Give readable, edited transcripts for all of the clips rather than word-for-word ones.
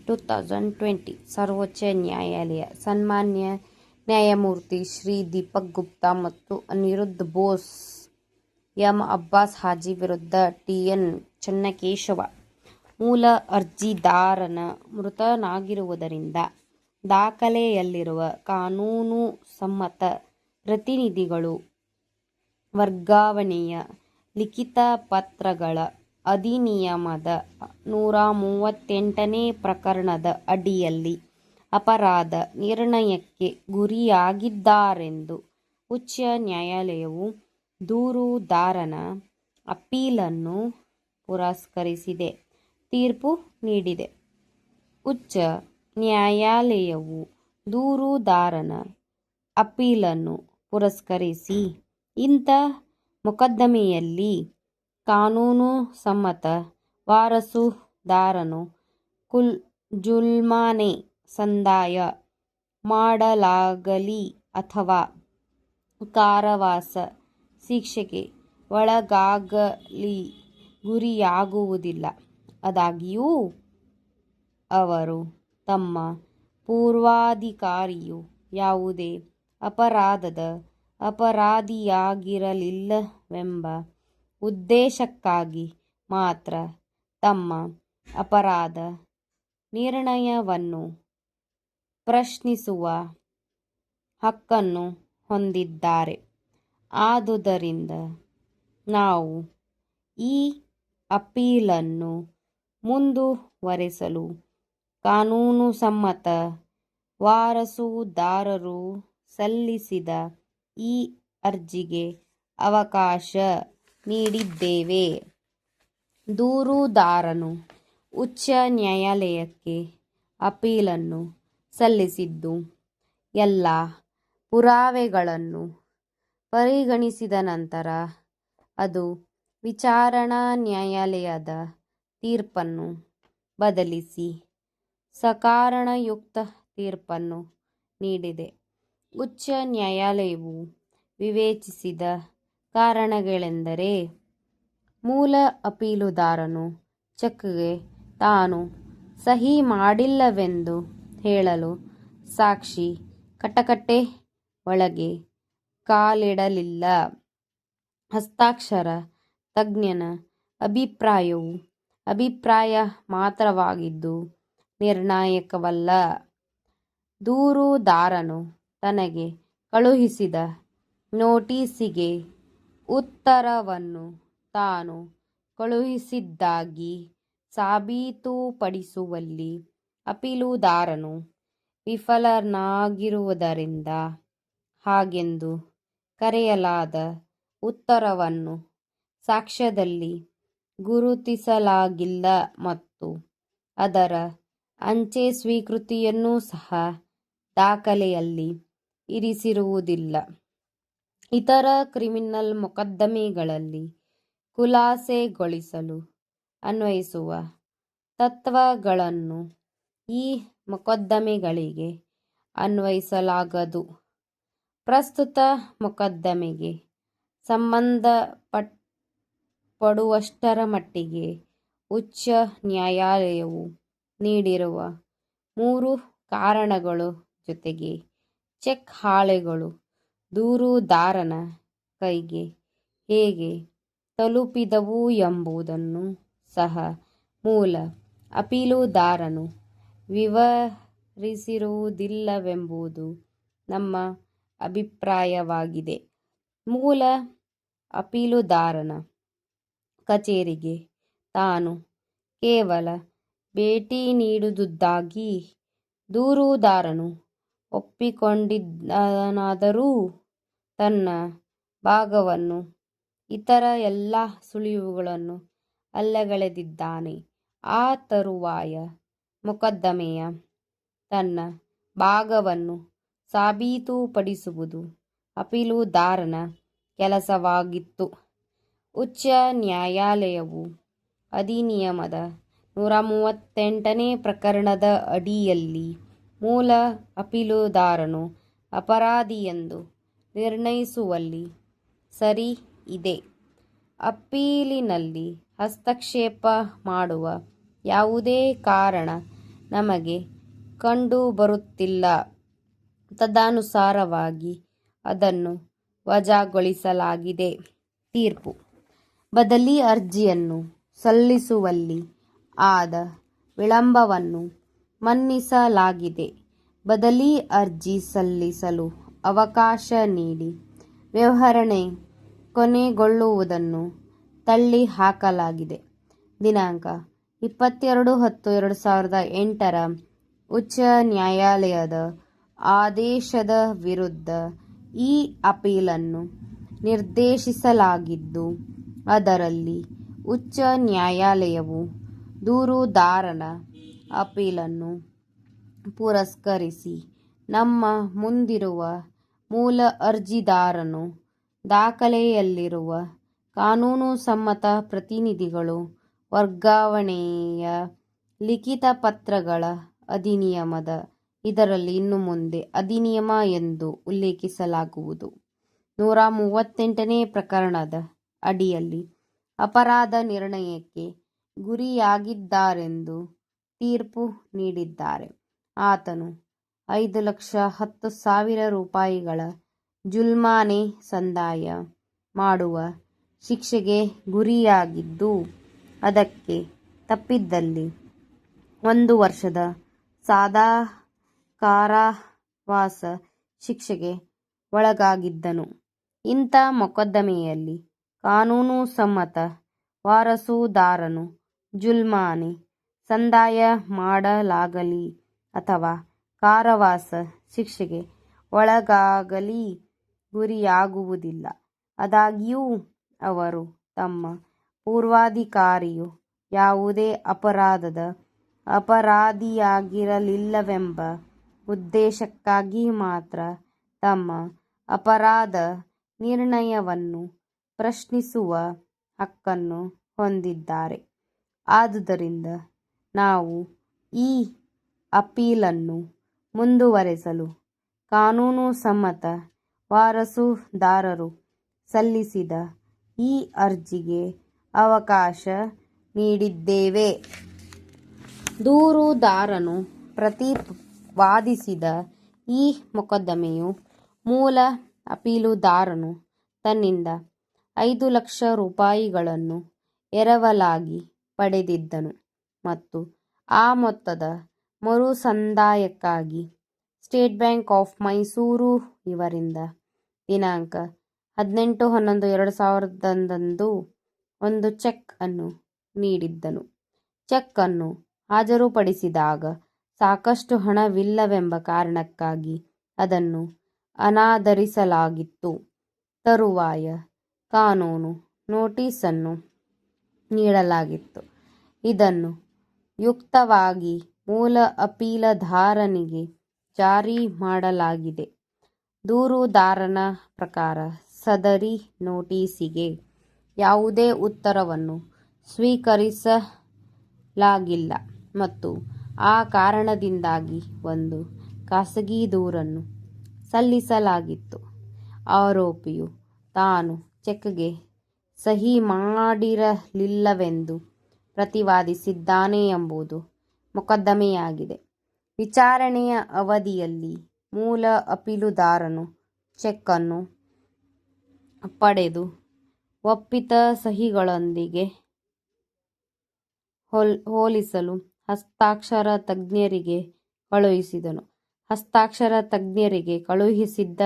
2020 ಸರ್ವೋಚ್ಚ ನ್ಯಾಯಾಲಯ ಸನ್ಮಾನ್ಯ ನ್ಯಾಯಮೂರ್ತಿ ಶ್ರೀ ದೀಪಕ್ ಗುಪ್ತಾ ಮತ್ತು ಅನಿರುದ್ಧ್ ಬೋಸ್, ಎಂ. ಅಬ್ಬಾಸ್ ಹಾಜಿ ವಿರುದ್ಧ ಟಿ.ಎನ್. ಚೆನ್ನಕೇಶವ, ಮೂಲ ಅರ್ಜಿದಾರನ ಮೃತನಾಗಿರುವುದರಿಂದ ದಾಖಲೆಯಲ್ಲಿರುವ ಕಾನೂನು ಸಮ್ಮತ ಪ್ರತಿನಿಧಿಗಳು ವರ್ಗಾವಣೆಯ ಲಿಖಿತ ಪತ್ರಗಳ ಅಧಿನಿಯಮದ 138ನೇ ಪ್ರಕರಣದ ಅಡಿಯಲ್ಲಿ ಅಪರಾಧ ನಿರ್ಣಯಕ್ಕೆ ಗುರಿಯಾಗಿದ್ದಾರೆಂದು ಉಚ್ಚ ನ್ಯಾಯಾಲಯವು ದೂರುದಾರನ ಅಪೀಲನ್ನು ಪುರಸ್ಕರಿಸಿದೆ, ತೀರ್ಪು ನೀಡಿದೆ. ಉಚ್ಚ ನ್ಯಾಯಾಲಯವು ದೂರುದಾರನ ಅಪೀಲನ್ನು ಪುರಸ್ಕರಿಸಿ ಇಂಥ ಮೊಕದ್ದಮೆಯಲ್ಲಿ ಕಾನೂನು ಸಮ್ಮತ ವಾರಸುದಾರನು ಜುಲ್ಮಾನೆ ಸಂದಾಯ ಮಾಡಲಾಗಲಿ ಅಥವಾ ಕಾರಾವಾಸ ಶಿಕ್ಷೆಗೆ ಒಳಗಾಗಲಿ ಗುರಿಯಾಗುವುದಿಲ್ಲ. ಆದಾಗ್ಯೂ ಅವರು ತಮ್ಮ ಪೂರ್ವಾಧಿಕಾರಿಯು ಯಾವುದೇ ಅಪರಾಧದ ಅಪರಾಧಿಯಾಗಿರಲಿಲ್ಲವೆಂಬ ಉದ್ದೇಶಕ್ಕಾಗಿ ಮಾತ್ರ ತಮ್ಮ ಅಪರಾಧ ನಿರ್ಣಯವನ್ನು ಪ್ರಶ್ನಿಸುವ ಹಕ್ಕನ್ನು ಹೊಂದಿದ್ದಾರೆ. ಆದುದರಿಂದ ನಾವು ಈ ಅಪೀಲನ್ನು ಮುಂದುವರೆಸಲು ಕಾನೂನು ಸಮ್ಮತ ವಾರಸುದಾರರು ಸಲ್ಲಿಸಿದ ಈ ಅರ್ಜಿಗೆ ಅವಕಾಶ ನೀಡಿದ್ದೇವೆ. ದೂರುದಾರನು ಉಚ್ಚ ನ್ಯಾಯಾಲಯಕ್ಕೆ ಅಪೀಲನ್ನು ಸಲ್ಲಿಸಿದ್ದು ಎಲ್ಲ ಪುರಾವೆಗಳನ್ನು ಪರಿಗಣಿಸಿದ ನಂತರ ಅದು ವಿಚಾರಣಾ ನ್ಯಾಯಾಲಯದ ತೀರ್ಪನ್ನು ಬದಲಿಸಿ ಸಕಾರಣಯುಕ್ತ ತೀರ್ಪನ್ನು ನೀಡಿದೆ. ಉಚ್ಚ ನ್ಯಾಯಾಲಯವು ವಿವೇಚಿಸಿದ ಕಾರಣಗಳೆಂದರೆ, ಮೂಲ ಅಪೀಲುದಾರನು ಚೆಕ್ಗೆ ತಾನು ಸಹಿ ಮಾಡಿಲ್ಲವೆಂದು ಹೇಳಲು ಸಾಕ್ಷಿ ಕಟಕಟೆ ಒಳಗೆ ಕಾಲಿಡಲಿಲ್ಲ. ಹಸ್ತಾಕ್ಷರ ತಜ್ಞನ ಅಭಿಪ್ರಾಯವು ಅಭಿಪ್ರಾಯ ಮಾತ್ರವಾಗಿದ್ದು ನಿರ್ಣಾಯಕವಲ್ಲ. ದೂರುದಾರನು ತನಗೆ ಕಳುಹಿಸಿದ ನೋಟಿಸಿಗೆ ಉತ್ತರವನ್ನು ತಾನು ಕಳುಹಿಸಿದ್ದಾಗಿ ಸಾಬೀತುಪಡಿಸುವಲ್ಲಿ ಅಪೀಲುದಾರನು ವಿಫಲನಾಗಿರುವುದರಿಂದ ಹಾಗೆಂದು ಕರೆಯಲಾದ ಉತ್ತರವನ್ನು ಸಾಕ್ಷ್ಯದಲ್ಲಿ ಗುರುತಿಸಲಾಗಿಲ್ಲ ಮತ್ತು ಅದರ ಅಂಚೆ ಸ್ವೀಕೃತಿಯನ್ನೂ ಸಹ ದಾಖಲೆಯಲ್ಲಿ ಇರಿಸಿರುವುದಿಲ್ಲ. ಇತರ ಕ್ರಿಮಿನಲ್ ಮೊಕದ್ದಮೆಗಳಲ್ಲಿ ಖುಲಾಸೆಗೊಳಿಸಲು ಅನ್ವಯಿಸುವ ತತ್ವಗಳನ್ನು ಈ ಮೊಕದ್ದಮೆಗಳಿಗೆ ಅನ್ವಯಿಸಲಾಗದು. ಪ್ರಸ್ತುತ ಮೊಕದ್ದಮೆಗೆ ಸಂಬಂಧಪಡುವಷ್ಟರ ಮಟ್ಟಿಗೆ ಉಚ್ಚ ನ್ಯಾಯಾಲಯವು ನೀಡಿರುವ 3 ಕಾರಣಗಳ ಜೊತೆಗೆ ಚೆಕ್ ಹಾಳೆಗಳು ದೂರುದಾರನ ಕೈಗೆ ಹೇಗೆ ತಲುಪಿದವು ಎಂಬುದನ್ನು ಸಹ ಮೂಲ ಅಪೀಲುದಾರನು ವಿವರಿಸಿರುವುದಿಲ್ಲವೆಂಬುದು ನಮ್ಮ ಅಭಿಪ್ರಾಯವಾಗಿದೆ. ಮೂಲ ಅಪೀಲುದಾರನ ಕಚೇರಿಗೆ ತಾನು ಕೇವಲ ಭೇಟಿ ನೀಡಿದುದಾಗಿ ದೂರುದಾರನು ಒಪ್ಪಿಕೊಂಡಿದ್ದಾನಾದರೂ ತನ್ನ ಭಾಗವನ್ನು ಇತರ ಎಲ್ಲ ಸುಳಿವುಗಳನ್ನು ಅಲ್ಲಗಳೆದಿದ್ದಾನೆ. ಆ ತರುವಾಯ ಮೊಕದ್ದಮೆಯ ತನ್ನ ಭಾಗವನ್ನು ಸಾಬೀತುಪಡಿಸುವುದು ಅಪೀಲುದಾರನ ಕೆಲಸವಾಗಿತ್ತು. ಉಚ್ಚ ನ್ಯಾಯಾಲಯವು ಅಧಿನಿಯಮದ 138ನೇ ಪ್ರಕರಣದ ಅಡಿಯಲ್ಲಿ ಮೂಲ ಅಪೀಲುದಾರನು ಅಪರಾಧಿಯೆಂದು ನಿರ್ಣಯಿಸುವಲ್ಲಿ ಸರಿ ಇದೆ. ಅಪೀಲಿನಲ್ಲಿ ಹಸ್ತಕ್ಷೇಪ ಮಾಡುವ ಯಾವುದೇ ಕಾರಣ ನಮಗೆ ಕಂಡುಬರುತ್ತಿಲ್ಲ. ತದನುಸಾರವಾಗಿ ಅದನ್ನು ವಜಾಗೊಳಿಸಲಾಗಿದೆ. ತೀರ್ಪು: ಬದಲಿ ಅರ್ಜಿಯನ್ನು ಸಲ್ಲಿಸುವಲ್ಲಿ ಆದ ವಿಳಂಬವನ್ನು ಮನ್ನಿಸಲಾಗಿದೆ. ಬದಲಿ ಅರ್ಜಿ ಸಲ್ಲಿಸಲು ಅವಕಾಶ ನೀಡಿ ವ್ಯವಹರಣೆ ಕೊನೆಗೊಳ್ಳುವುದನ್ನು ತಳ್ಳಿಹಾಕಲಾಗಿದೆ. ದಿನಾಂಕ 22/10/2008 ಉಚ್ಚ ನ್ಯಾಯಾಲಯದ ಆದೇಶದ ವಿರುದ್ಧ ಈ ಅಪೀಲನ್ನು ನಿರ್ದೇಶಿಸಲಾಗಿದ್ದು, ಅದರಲ್ಲಿ ಉಚ್ಚ ನ್ಯಾಯಾಲಯವು ದೂರುದಾರನ ಅಪೀಲನ್ನು ಪುರಸ್ಕರಿಸಿ, ನಮ್ಮ ಮುಂದಿರುವ ಮೂಲ ಅರ್ಜಿದಾರನು ದಾಖಲೆಯಲ್ಲಿರುವ ಕಾನೂನು ಸಮ್ಮತ ಪ್ರತಿನಿಧಿಗಳು ವರ್ಗಾವಣೆಯ ಲಿಖಿತ ಪತ್ರಗಳ ಅಧಿನಿಯಮದ ಇದರಲ್ಲಿ ಇನ್ನು ಮುಂದೆ ಅಧಿನಿಯಮ ಎಂದು ಉಲ್ಲೇಖಿಸಲಾಗುವುದು 138ನೇ ಪ್ರಕರಣದ ಅಡಿಯಲ್ಲಿ ಅಪರಾಧ ನಿರ್ಣಯಕ್ಕೆ ಗುರಿಯಾಗಿದ್ದಾರೆಂದು ತೀರ್ಪು ನೀಡಿದ್ದಾರೆ. ಆತನು 5,10,000 ರೂಪಾಯಿಗಳ ಜುಲ್ಮಾನೆ ಸಂದಾಯ ಮಾಡುವ ಶಿಕ್ಷೆಗೆ ಗುರಿಯಾಗಿದ್ದು, ಅದಕ್ಕೆ ತಪ್ಪಿದಲ್ಲಿ 1 ವರ್ಷದ ಸಾದಾ ಕಾರಾವಾಸ ಶಿಕ್ಷೆಗೆ ಒಳಗಾಗಿದ್ದನು. ಇಂಥ ಮೊಕದ್ದಮೆಯಲ್ಲಿ ಕಾನೂನು ಸಮ್ಮತ ವಾರಸುದಾರನು ಜುಲ್ಮಾನೆ ಸಂದಾಯ ಮಾಡಲಾಗಲಿ ಅಥವಾ ಕಾರಾವಾಸ ಶಿಕ್ಷೆಗೆ ಒಳಗಾಗಲಿ ಗುರಿಯಾಗುವುದಿಲ್ಲ. ಆದಾಗ್ಯೂ ಅವರು ತಮ್ಮ ಪೂರ್ವಾಧಿಕಾರಿಯು ಯಾವುದೇ ಅಪರಾಧದ ಅಪರಾಧಿಯಾಗಿರಲಿಲ್ಲವೆಂಬ ಉದ್ದೇಶಕ್ಕಾಗಿ ಮಾತ್ರ ತಮ್ಮ ಅಪರಾಧ ನಿರ್ಣಯವನ್ನು ಪ್ರಶ್ನಿಸುವ ಹಕ್ಕನ್ನು ಹೊಂದಿದ್ದಾರೆ. ಆದುದರಿಂದ ನಾವು ಈ ಅಪೀಲನ್ನು ಮುಂದುವರೆಸಲು ಕಾನೂನು ಸಮ್ಮತ ವಾರಸುದಾರರು ಸಲ್ಲಿಸಿದ ಈ ಅರ್ಜಿಗೆ ಅವಕಾಶ ನೀಡಿದ್ದೇವೆ. ದೂರುದಾರನು ಪ್ರತಿವಾದಿಸಿದ ಈ ಮೊಕದ್ದಮೆಯು ಮೂಲ ಅಪೀಲುದಾರನು ತನ್ನಿಂದ 5 ಲಕ್ಷ ರೂಪಾಯಿಗಳನ್ನು ಎರವಲಾಗಿ ಪಡೆದಿದ್ದನು ಮತ್ತು ಆ ಮೊತ್ತದ ಮರುಸಂದಾಯಕ್ಕಾಗಿ ಸ್ಟೇಟ್ ಬ್ಯಾಂಕ್ ಆಫ್ ಮೈಸೂರು ಇವರಿಂದ ದಿನಾಂಕ 18/11/2001 ಒಂದು ಚೆಕ್ ಅನ್ನು ನೀಡಿದ್ದನು. ಚೆಕ್ ಅನ್ನು ಹಾಜರುಪಡಿಸಿದಾಗ ಸಾಕಷ್ಟು ಹಣವಿಲ್ಲವೆಂಬ ಕಾರಣಕ್ಕಾಗಿ ಅದನ್ನು ಅನಾದರಿಸಲಾಗಿತ್ತು. ತರುವಾಯ ಕಾನೂನು ನೋಟಿಸನ್ನು ನೀಡಲಾಗಿತ್ತು. ಇದನ್ನು ಯುಕ್ತವಾಗಿ ಮೂಲ ಅಪೀಲುದಾರನಿಗೆ ಜಾರಿ ಮಾಡಲಾಗಿದೆ. ದೂರುದಾರನ ಪ್ರಕಾರ ಸದರಿ ನೋಟಿಸಿಗೆ ಯಾವುದೇ ಉತ್ತರವನ್ನು ಸ್ವೀಕರಿಸಲಾಗಿಲ್ಲ ಮತ್ತು ಆ ಕಾರಣದಿಂದಾಗಿ ಒಂದು ಖಾಸಗಿ ದೂರನ್ನು ಸಲ್ಲಿಸಲಾಗಿತ್ತು. ಆರೋಪಿಯು ತಾನು ಚೆಕ್ಗೆ ಸಹಿ ಮಾಡಿರಲಿಲ್ಲವೆಂದು ಪ್ರತಿವಾದಿಸಿದ್ದಾನೆ ಎಂಬುದು ಮೊಕದ್ದಮೆಯಾಗಿದೆ. ವಿಚಾರಣೆಯ ಅವಧಿಯಲ್ಲಿ ಮೂಲ ಅಪೀಲುದಾರನು ಚೆಕ್ ಅನ್ನು ಪಡೆದು ಒಪ್ಪಿತ ಸಹಿಗಳೊಂದಿಗೆ ಹೋಲಿಸಲು ಹಸ್ತಾಕ್ಷರ ತಜ್ಞರಿಗೆ ಕಳುಹಿಸಿದನು. ಹಸ್ತಾಕ್ಷರ ತಜ್ಞರಿಗೆ ಕಳುಹಿಸಿದ್ದ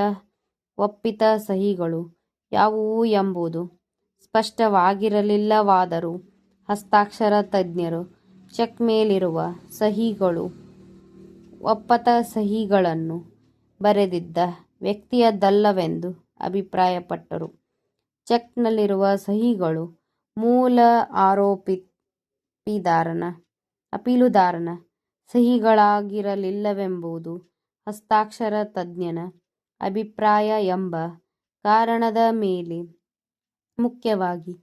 ಒಪ್ಪಿತ ಸಹಿಗಳು ಯಾವುವು ಎಂಬುದು ಸ್ಪಷ್ಟವಾಗಿರಲಿಲ್ಲವಾದರೂ ಹಸ್ತಾಕ್ಷರ ತಜ್ಞರು ಚೆಕ್ ಮೇಲಿರುವ ಸಹಿಗಳು ಒಪ್ಪತ ಸಹಿಗಳನ್ನು ಬರೆದಿದ್ದ ವ್ಯಕ್ತಿಯದಲ್ಲವೆಂದು ಅಭಿಪ್ರಾಯಪಟ್ಟರು. ಚೆಕ್ನಲ್ಲಿರುವ ಸಹಿಗಳು ಮೂಲ ಅಪೀಲುದಾರನ ಸಹಿಗಳಾಗಿರಲಿಲ್ಲವೆಂಬುದು ಹಸ್ತಾಕ್ಷರ ತಜ್ಞನ ಅಭಿಪ್ರಾಯ ಎಂಬ ಕಾರಣದ ಮೇಲೆ ಮುಖ್ಯವಾಗಿ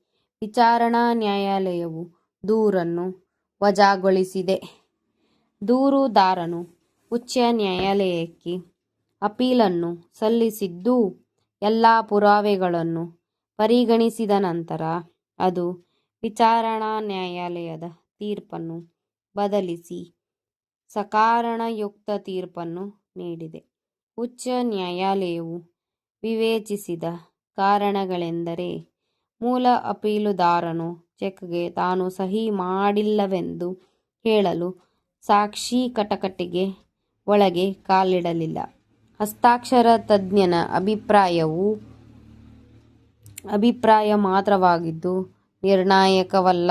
ವಿಚಾರಣಾ ನ್ಯಾಯಾಲಯವು ದೂರನ್ನು ವಜಾಗೊಳಿಸಿದೆ. ದೂರುದಾರನು ಉಚ್ಚ ನ್ಯಾಯಾಲಯಕ್ಕೆ ಅಪೀಲನ್ನು ಸಲ್ಲಿಸಿದ್ದು, ಎಲ್ಲ ಪುರಾವೆಗಳನ್ನು ಪರಿಗಣಿಸಿದ ನಂತರ ಅದು ವಿಚಾರಣಾ ನ್ಯಾಯಾಲಯದ ತೀರ್ಪನ್ನು ಬದಲಿಸಿ ಸಕಾರಣಯುಕ್ತ ತೀರ್ಪನ್ನು ನೀಡಿದೆ. ಉಚ್ಚ ನ್ಯಾಯಾಲಯವು ವಿವೇಚಿಸಿದ ಕಾರಣಗಳೆಂದರೆ ಮೂಲ ಅಪೀಲುದಾರನು ಚೆಕ್ಗೆ ತಾನು ಸಹಿ ಮಾಡಿಲ್ಲವೆಂದು ಹೇಳಲು ಸಾಕ್ಷಿ ಕಟಕಟೆಗೆ ಒಳಗೆ ಕಾಲಿಡಲಿಲ್ಲ. ಹಸ್ತಾಕ್ಷರ ತಜ್ಞನ ಅಭಿಪ್ರಾಯ ಮಾತ್ರವಾಗಿದ್ದು ನಿರ್ಣಾಯಕವಲ್ಲ.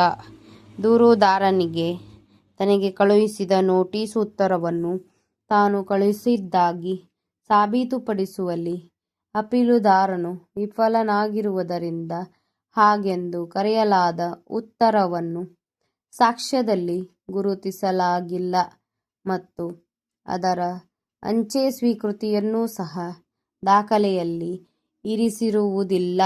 ದೂರುದಾರನಿಗೆ ತನಗೆ ಕಳುಹಿಸಿದ ನೋಟಿಸ್ ಉತ್ತರವನ್ನು ತಾನು ಕಳುಹಿಸಿದ್ದಾಗಿ ಸಾಬೀತುಪಡಿಸುವಲ್ಲಿ ಅಪೀಲುದಾರನು ವಿಫಲನಾಗಿರುವುದರಿಂದ ಹಾಗೆಂದು ಕರೆಯಲಾದ ಉತ್ತರವನ್ನು ಸಾಕ್ಷ್ಯದಲ್ಲಿ ಗುರುತಿಸಲಾಗಿಲ್ಲ ಮತ್ತು ಅದರ ಅಂಚೆ ಸ್ವೀಕೃತಿಯನ್ನೂ ಸಹ ದಾಖಲೆಯಲ್ಲಿ ಇರಿಸಿರುವುದಿಲ್ಲ.